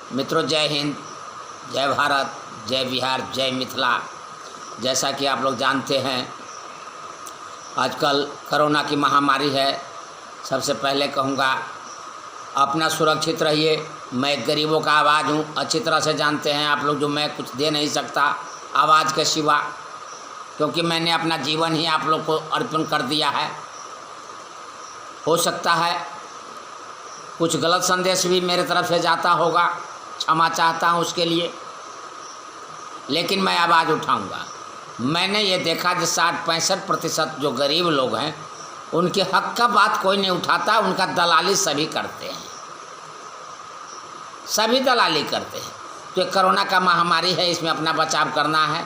मित्रों, जय हिंद, जय भारत, जय बिहार, जय मिथिला। जैसा कि आप लोग जानते हैं, आजकल कोरोना की महामारी है। सबसे पहले कहूँगा, अपना सुरक्षित रहिए। मैं गरीबों का आवाज़ हूँ, अच्छी तरह से जानते हैं आप लोग, जो मैं कुछ दे नहीं सकता आवाज़ के सिवा, क्योंकि मैंने अपना जीवन ही आप लोग को अर्पण कर दिया है। हो सकता है कुछ गलत संदेश भी मेरे तरफ से जाता होगा, क्षमा चाहता हूँ उसके लिए, लेकिन मैं आवाज़ उठाऊंगा। मैंने ये देखा कि 60-65% जो गरीब लोग हैं, उनके हक का बात कोई नहीं उठाता, उनका दलाली सभी करते हैं, सभी दलाली करते हैं। तो ये कोरोना का महामारी है, इसमें अपना बचाव करना है।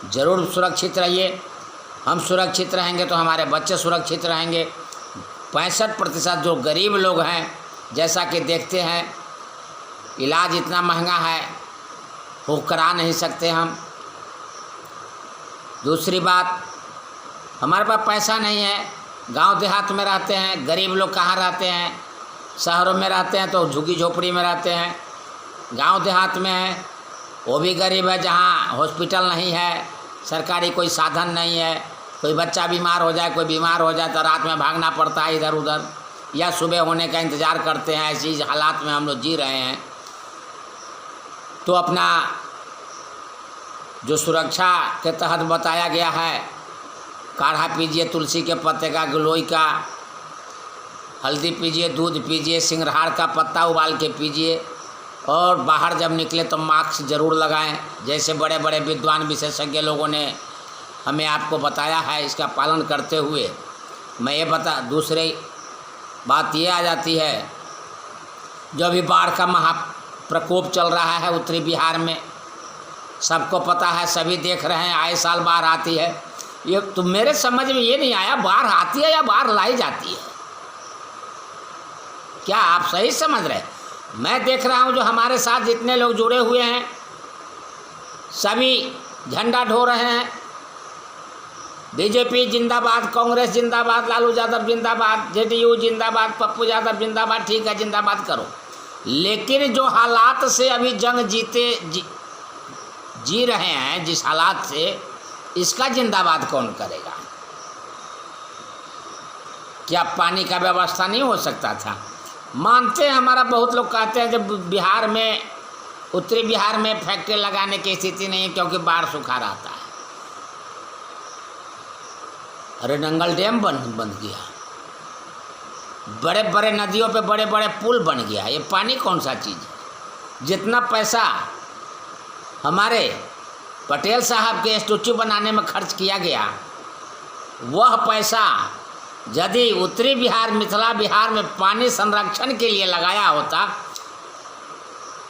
ज़रूर सुरक्षित रहिए। हम सुरक्षित रहेंगे तो हमारे बच्चे सुरक्षित रहेंगे। 65% जो गरीब लोग हैं, जैसा कि देखते हैं, इलाज इतना महंगा है, वो करा नहीं सकते हम। दूसरी बात, हमारे पास पैसा नहीं है, गांव देहात में रहते हैं। गरीब लोग कहाँ रहते हैं? शहरों में रहते हैं तो झुग्गी झोपड़ी में रहते हैं। गांव देहात में है, वो भी गरीब है, जहाँ हॉस्पिटल नहीं है, सरकारी कोई साधन नहीं है। कोई बच्चा बीमार हो जाए, कोई बीमार हो जाए तो रात में भागना पड़ता है इधर उधर, या सुबह होने का इंतज़ार करते हैं। ऐसी हालात में हम लोग जी रहे हैं। तो अपना जो सुरक्षा के तहत बताया गया है, काढ़ा पीजिए तुलसी के पत्ते का, गिलोय का, हल्दी पीजिए, दूध पीजिए, सिंगरहार का पत्ता उबाल के पीजिए, और बाहर जब निकले तो मास्क ज़रूर लगाएं। जैसे बड़े बड़े विद्वान विशेषज्ञ लोगों ने हमें आपको बताया है, इसका पालन करते हुए मैं ये दूसरी बात ये आ जाती है, जो अभी बाढ़ का महाप्रकोप चल रहा है उत्तरी बिहार में, सबको पता है, सभी देख रहे हैं, आए साल बाढ़ आती है। ये तो मेरे समझ में ये नहीं आया, बाढ़ आती है या बाढ़ लाई जाती है? क्या आप सही समझ रहे? मैं देख रहा हूँ जो हमारे साथ जितने लोग जुड़े हुए हैं, सभी झंडा ढो रहे हैं। बीजेपी जिंदाबाद, कांग्रेस जिंदाबाद, लालू यादव जिंदाबाद, जेडीयू जिंदाबाद, पप्पू यादव जिंदाबाद। ठीक है, जिंदाबाद करो, लेकिन जो हालात से अभी जंग जी रहे हैं, जिस हालात से, इसका जिंदाबाद कौन करेगा? क्या पानी का व्यवस्था नहीं हो सकता था? मानते हैं, हमारा बहुत लोग कहते हैं जब बिहार में, उत्तरी बिहार में फैक्ट्री लगाने की स्थिति नहीं है क्योंकि बाढ़ सूखा रहता है। अरे नंगल डैम बन गया, बड़े बड़े नदियों पे बड़े बड़े पुल बन गया। ये पानी कौन सा चीज़ है? जितना पैसा हमारे पटेल साहब के स्टैचू बनाने में खर्च किया गया, वह पैसा यदि उत्तरी बिहार, मिथिला बिहार में पानी संरक्षण के लिए लगाया होता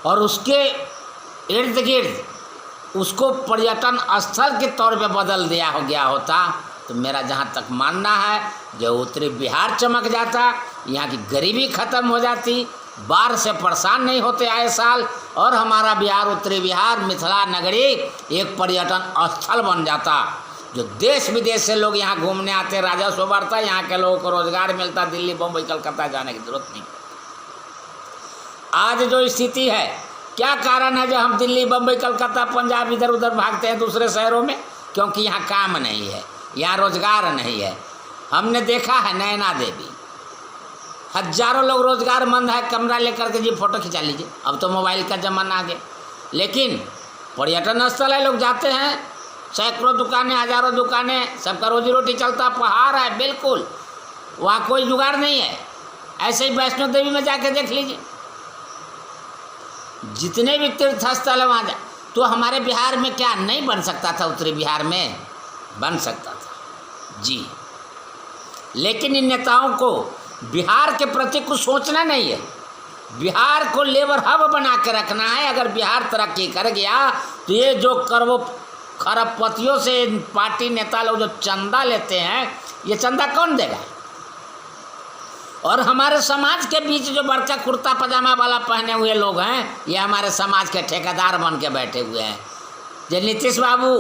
और उसके इर्द गिर्द उसको पर्यटन स्थल के तौर पे बदल दिया हो गया होता, तो मेरा जहाँ तक मानना है, जो उत्तरी बिहार चमक जाता, यहाँ की गरीबी खत्म हो जाती, बाढ़ से परेशान नहीं होते आए साल, और हमारा बिहार, उत्तरी बिहार, मिथिला नगरी एक पर्यटन स्थल बन जाता, जो देश विदेश से लोग यहाँ घूमने आते, राजस्व बढ़ता, यहाँ के लोगों को रोजगार मिलता, दिल्ली बम्बई कलकत्ता जाने की जरूरत नहीं। आज जो स्थिति है, क्या कारण है जो हम दिल्ली बम्बई कलकत्ता पंजाब इधर उधर भागते हैं दूसरे शहरों में? क्योंकि यहाँ काम नहीं है, यहाँ रोजगार नहीं है। हमने देखा है नैना देवी, हजारों लोग रोजगारमंद है, कमरा लेकर के जी फोटो खिंचा लीजिए। अब तो मोबाइल का जमाना आ गया, लेकिन पर्यटन स्थल है, लोग जाते हैं, सैकड़ों दुकानें, हजारों दुकानें, सबका रोजी रोटी चलता, पहाड़ है, बिल्कुल वहाँ कोई जुगाड़ नहीं है। ऐसे ही वैष्णो देवी में जाके देख लीजिए, जितने भी तीर्थ स्थल है वहाँ जा। तो हमारे बिहार में क्या नहीं बन सकता था? उत्तरी बिहार में बन सकता था जी, लेकिन इन नेताओं को बिहार के प्रति कुछ सोचना नहीं है। बिहार को लेबर हब बना के रखना है। अगर बिहार तरक्की कर गया तो ये जो खरबपतियों से पार्टी नेता लोग जो चंदा लेते हैं, ये चंदा कौन देगा? और हमारे समाज के बीच जो बड़का कुर्ता पजामा वाला पहने हुए लोग हैं, ये हमारे समाज के ठेकेदार बन के बैठे हुए हैं। जो नीतीश बाबू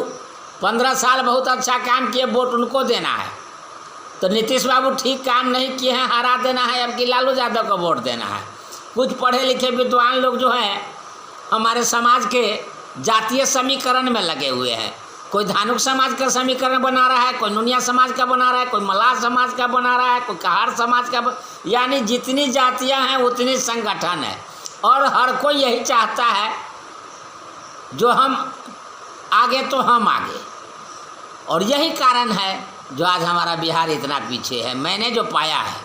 15 साल बहुत अच्छा काम किए, वोट उनको देना है, तो नीतीश बाबू ठीक काम नहीं किए हैं, हरा देना है। अब कि लालू यादव को वोट देना है। कुछ पढ़े लिखे विद्वान लोग जो हैं, हमारे समाज के जातीय समीकरण में लगे हुए हैं। कोई धानुक समाज का समीकरण बना रहा है, कोई नुनिया समाज का बना रहा है, कोई मल्लाह समाज का बना रहा है, कोई कहार समाज का यानी जितनी जातियां हैं उतनी संगठन है। और हर कोई यही चाहता है जो हम आगे तो हम आगे। और यही कारण है जो आज हमारा बिहार इतना पीछे है। मैंने जो पाया है,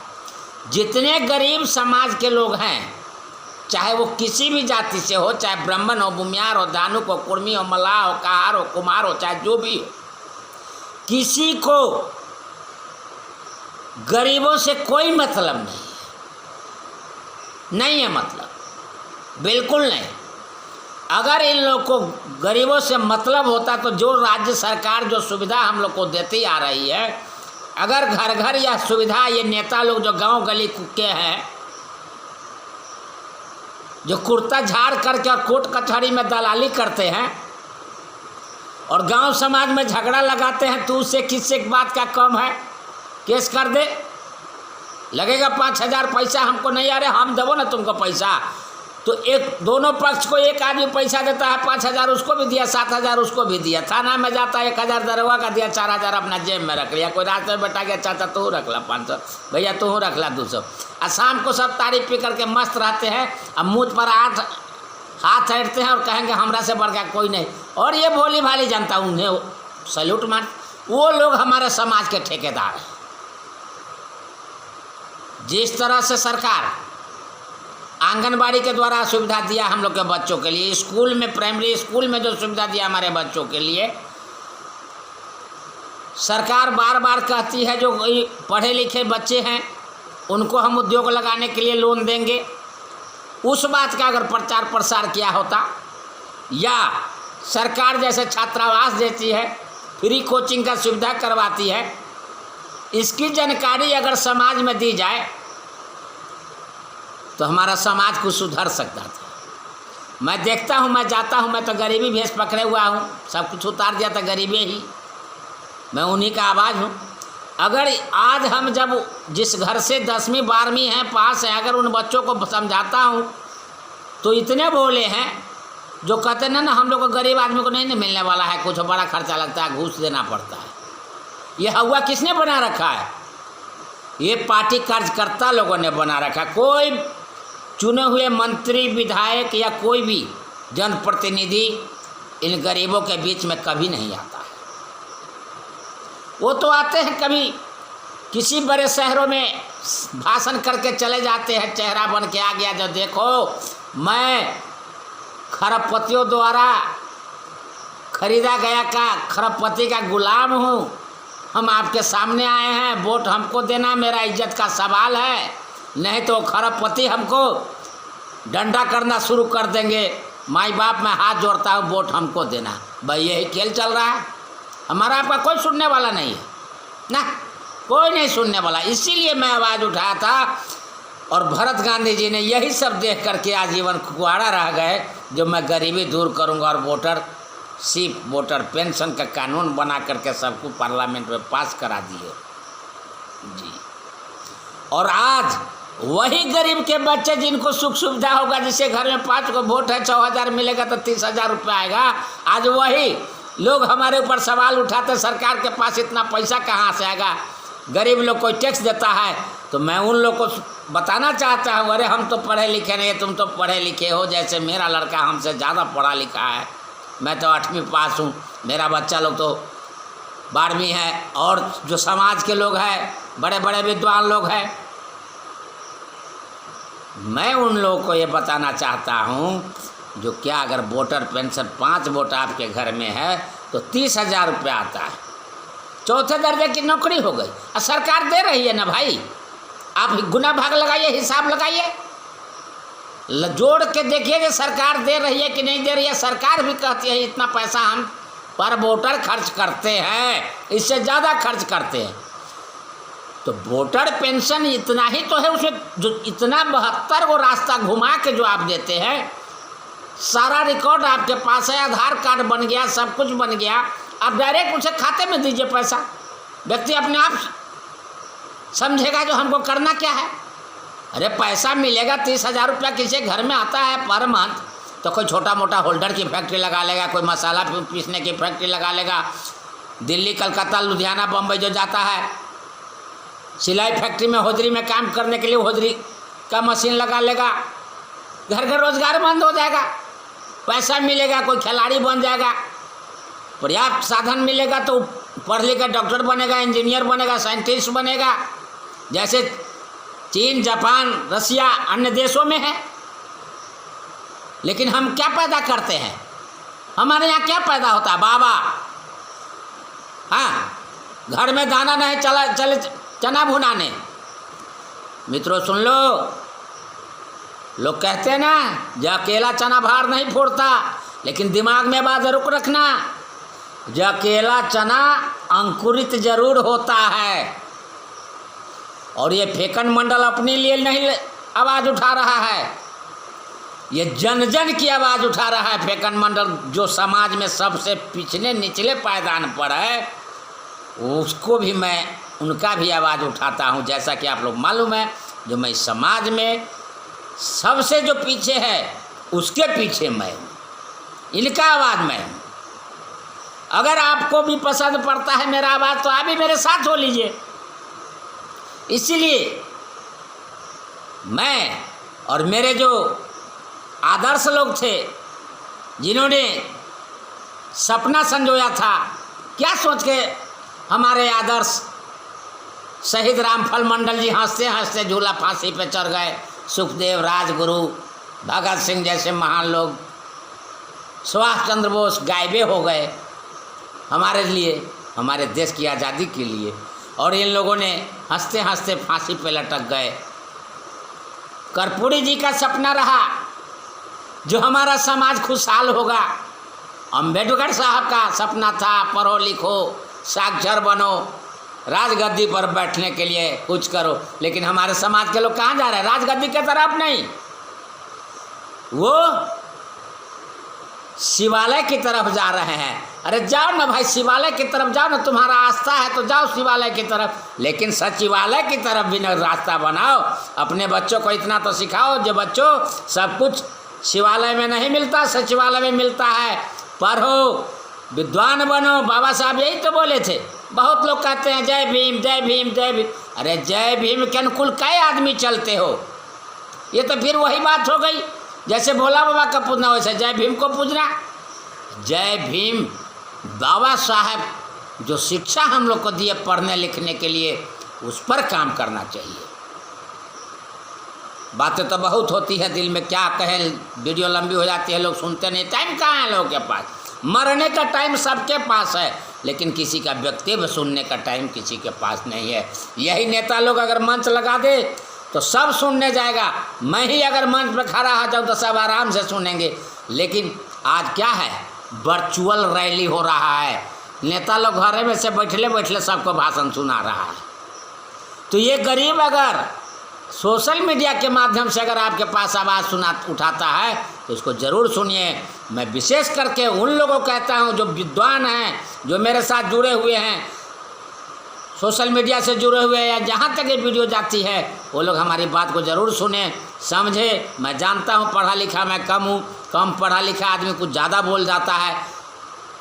जितने गरीब समाज के लोग हैं, चाहे वो किसी भी जाति से हो, चाहे ब्राह्मण हो, भूमियार हो, धानुक हो, कुर्मी हो, मल्लाह हो, कहार हो, कुमार हो, चाहे जो भी हो, किसी को गरीबों से कोई मतलब नहीं है। नहीं है मतलब, बिल्कुल नहीं। अगर इन लोग को गरीबों से मतलब होता तो जो राज्य सरकार जो सुविधा हम लोग को देती आ रही है, अगर घर घर यह सुविधा ये नेता लोग जो गांव गली के हैं, जो कुर्ता झाड़ करके और कोर्ट कचहरी में दलाली करते हैं और गांव समाज में झगड़ा लगाते हैं, तो उससे किससे बात का कम है? केस कर दे, लगेगा 5,000 पैसा हमको नहीं आ रहे, हम देवो ना तुमको पैसा। तो एक दोनों पक्ष को एक आदमी पैसा देता है, 5,000 उसको भी दिया, 7,000 उसको भी दिया। थाना में जाता है 1,000 दरोगा का दिया, 4,000 अपना जेब में रख लिया। कोई रास्ते में बैठा गया, चाचा तू रख ला 500, भैया तू रख ला 200। और शाम को सब तारीफ पी करके मस्त रहते हैं, अब मुँह पर हाथ ऐठते हैं और कहेंगे हमरा से बढ़ गया कोई नहीं। और ये भोली भाली जनता उन्हें सैल्यूट मार। वो लोग हमारे समाज के ठेकेदार हैं। जिस तरह से सरकार आंगनबाड़ी के द्वारा सुविधा दिया हम लोग के बच्चों के लिए, स्कूल में, प्राइमरी स्कूल में जो सुविधा दिया हमारे बच्चों के लिए, सरकार बार बार कहती है जो पढ़े लिखे बच्चे हैं उनको हम उद्योग लगाने के लिए लोन देंगे। उस बात का अगर प्रचार प्रसार किया होता, या सरकार जैसे छात्रावास देती है, फ्री कोचिंग का सुविधा करवाती है, इसकी जानकारी अगर समाज में दी जाए तो हमारा समाज कुछ सुधर सकता था। मैं देखता हूँ, मैं जाता हूँ, मैं तो गरीबी भेष पकड़े हुआ हूँ, सब कुछ उतार दिया था गरीबी ही, मैं उन्हीं का आवाज़ हूँ। अगर आज हम जब जिस घर से 10वीं 12वीं हैं पास है, अगर उन बच्चों को समझाता हूँ तो इतने बोले हैं जो कहते ना हम लोग को गरीब आदमी को नहीं मिलने वाला है, कुछ बड़ा खर्चा लगता है, घूस देना पड़ता है। ये हवा किसने बना रखा है? ये पार्टी कार्यकर्ता लोगों ने बना रखा। कोई चुने हुए मंत्री, विधायक या कोई भी जनप्रतिनिधि इन गरीबों के बीच में कभी नहीं आता है। वो तो आते हैं कभी किसी बड़े शहरों में भाषण करके चले जाते हैं, चेहरा बन के आ गया जो देखो मैं खरबपतियों द्वारा खरीदा गया का खरबपति का गुलाम हूँ, हम आपके सामने आए हैं, वोट हमको देना, मेरा इज्जत का सवाल है, नहीं तो खरबपति हमको डंडा करना शुरू कर देंगे। माई बाप मैं हाथ जोड़ता हूँ, वोट हमको देना। भाई यही खेल चल रहा है। हमारा आपका कोई सुनने वाला नहीं है ना, कोई नहीं सुनने वाला। इसीलिए मैं आवाज़ उठाया था और भरत गांधी जी ने यही सब देख करके आजीवन कुआरा रह गए जो मैं गरीबी दूर करूँगा और वोटर पेंशन का कानून बना करके सबको पार्लियामेंट में पास करा दिए जी। और आज वही गरीब के बच्चे जिनको सुख सुविधा होगा, जिसके घर में 5 को वोट है, 6,000 मिलेगा तो 30,000 रुपये आएगा, आज वही लोग हमारे ऊपर सवाल उठाते सरकार के पास इतना पैसा कहाँ से आएगा, गरीब लोग कोई टैक्स देता है। तो मैं उन लोग को बताना चाहता हूँ, अरे हम तो पढ़े लिखे नहीं, तुम तो पढ़े लिखे हो। जैसे मेरा लड़का हमसे ज़्यादा पढ़ा लिखा है, मैं तो 8वीं पास हूँ, मेरा बच्चा लोग तो 12वीं है। और जो समाज के लोग हैं, बड़े बड़े विद्वान लोग हैं, मैं उन लोगों को ये बताना चाहता हूँ जो क्या अगर वोटर पेंशन 5 वोट आपके घर में है तो 30,000 रुपये आता है, 4थे दर्जे की नौकरी हो गई। और सरकार दे रही है ना भाई, आप गुना भाग लगाइए, हिसाब लगाइए, जोड़ के देखिए कि सरकार दे रही है कि नहीं दे रही है। सरकार भी कहती है इतना पैसा हम पर वोटर खर्च करते हैं, इससे ज़्यादा खर्च करते हैं। तो वोटर पेंशन इतना ही तो है, उसमें जो इतना 72 को रास्ता घुमा के जो आप देते हैं, सारा रिकॉर्ड आपके पास है, आधार कार्ड बन गया, सब कुछ बन गया, आप डायरेक्ट उसे खाते में दीजिए पैसा। व्यक्ति अपने आप समझेगा जो हमको करना क्या है। अरे पैसा मिलेगा, 30,000 रुपया किसी घर में आता है पर मंथ, तो कोई छोटा मोटा होल्डर की फैक्ट्री लगा लेगा, कोई मसाला पीसने की फैक्ट्री लगा लेगा। दिल्ली, कलकत्ता, लुधियाना, बम्बई जो जाता है सिलाई फैक्ट्री में, होजरी में काम करने के लिए होजरी का मशीन लगा लेगा। घर का रोजगार बंद हो जाएगा, पैसा मिलेगा, कोई खिलाड़ी बन जाएगा, पर्याप्त साधन मिलेगा तो पढ़ लिख कर डॉक्टर बनेगा, इंजीनियर बनेगा, साइंटिस्ट बनेगा, जैसे चीन, जापान, रसिया, अन्य देशों में है। लेकिन हम क्या पैदा करते हैं? हमारे यहाँ क्या पैदा होता है? बाबा, हाँ, घर में दाना नहीं चले चना भुनाने। मित्रों सुन लो, लोग कहते हैं ना, जो अकेला चना भार नहीं फोड़ता, लेकिन दिमाग में बात जरूर रखना, जो अकेला चना अंकुरित जरूर होता है। और ये फेकन मंडल अपने लिए नहीं आवाज़ उठा रहा है, ये जन जन की आवाज़ उठा रहा है। फेकन मंडल जो समाज में सबसे पिछले निचले पायदान पर है, उसको भी मैं, उनका भी आवाज़ उठाता हूँ। जैसा कि आप लोग मालूम है, जो मैं समाज में सबसे जो पीछे है, उसके पीछे मैं हूँ, इनका आवाज़ मैं हूँ। अगर आपको भी पसंद पड़ता है मेरा आवाज़, तो आप भी मेरे साथ हो लीजिए। इसीलिए मैं और मेरे जो आदर्श लोग थे, जिन्होंने सपना संजोया था, क्या सोच के हमारे आदर्श शहीद रामफल मंडल जी हंसते हंसते झूला फांसी पे चढ़ गए। सुखदेव, राजगुरु, भगत सिंह जैसे महान लोग, सुभाष चंद्र बोस गायबे हो गए हमारे लिए, हमारे देश की आज़ादी के लिए, और इन लोगों ने हंसते हंसते फांसी पे लटक गए। कर्पूरी जी का सपना रहा जो हमारा समाज खुशहाल होगा। अम्बेडकर साहब का सपना था, पढ़ो लिखो, साक्षर बनो, राजगद्दी पर बैठने के लिए कुछ करो। लेकिन हमारे समाज के लोग कहाँ जा रहे हैं? राजगद्दी की तरफ नहीं, वो शिवालय की तरफ जा रहे हैं। अरे जाओ ना भाई, शिवालय की तरफ जाओ ना, तुम्हारा आस्था है तो जाओ शिवालय की तरफ, लेकिन सचिवालय की तरफ भी ना रास्ता बनाओ। अपने बच्चों को इतना तो सिखाओ, जो बच्चों सब कुछ शिवालय में नहीं मिलता, सचिवालय में मिलता है। पढ़ो, विद्वान बनो। बाबा साहब यही तो बोले थे। बहुत लोग कहते हैं जय भीम, जय भीम, जय भीम। अरे जय भीम के अनुकूल कई आदमी चलते हो? ये तो फिर वही बात हो गई, जैसे भोला बाबा का पूजना वैसे जय भीम को पूजना। जय भीम बाबा साहब जो शिक्षा हम लोग को दिए पढ़ने लिखने के लिए, उस पर काम करना चाहिए। बातें तो बहुत होती है, दिल में क्या कहें, वीडियो लंबी हो जाती है, लोग सुनते नहीं। टाइम कहाँ है लोगों के पास? मरने का टाइम सबके पास है, लेकिन किसी का वक्तव्य सुनने का टाइम किसी के पास नहीं है। यही नेता लोग अगर मंच लगा दे तो सब सुनने जाएगा। मैं ही अगर मंच पर खड़ा आ जाऊँ तो सब आराम से सुनेंगे। लेकिन आज क्या है, वर्चुअल रैली हो रहा है, नेता लोग घरे में से बैठले बैठले सबको भाषण सुना रहा है। तो ये गरीब अगर सोशल मीडिया के माध्यम से अगर आपके पास आवाज़ उठाता है तो इसको ज़रूर सुनिए। मैं विशेष करके उन लोगों को कहता हूँ जो विद्वान हैं, जो मेरे साथ जुड़े हुए हैं, सोशल मीडिया से जुड़े हुए हैं, या जहाँ तक ये वीडियो जाती है, वो लोग हमारी बात को ज़रूर सुने, समझे। मैं जानता हूँ पढ़ा लिखा मैं कम हूँ, कम पढ़ा लिखा आदमी कुछ ज़्यादा बोल जाता है,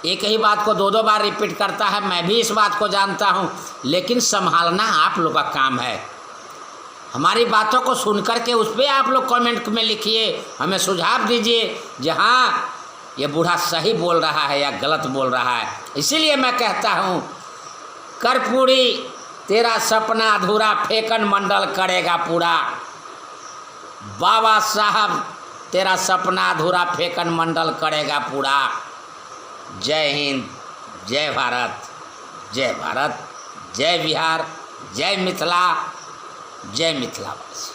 एक ही बात को दो दो बार रिपीट करता है। मैं भी इस बात को जानता हूँ, लेकिन संभालना आप लोग का काम है। हमारी बातों को सुन करके उस पर आप लोग कमेंट में लिखिए, हमें सुझाव दीजिए, जहाँ ये बूढ़ा सही बोल रहा है या गलत बोल रहा है। इसीलिए मैं कहता हूँ, कर्पूरी तेरा सपना अधूरा, फेकन मंडल करेगा पूरा। बाबा साहब तेरा सपना अधूरा, फेकन मंडल करेगा पूरा। जय हिंद, जय भारत, जय भारत, जय बिहार, जय मिथिला, जय मिथिलावासी।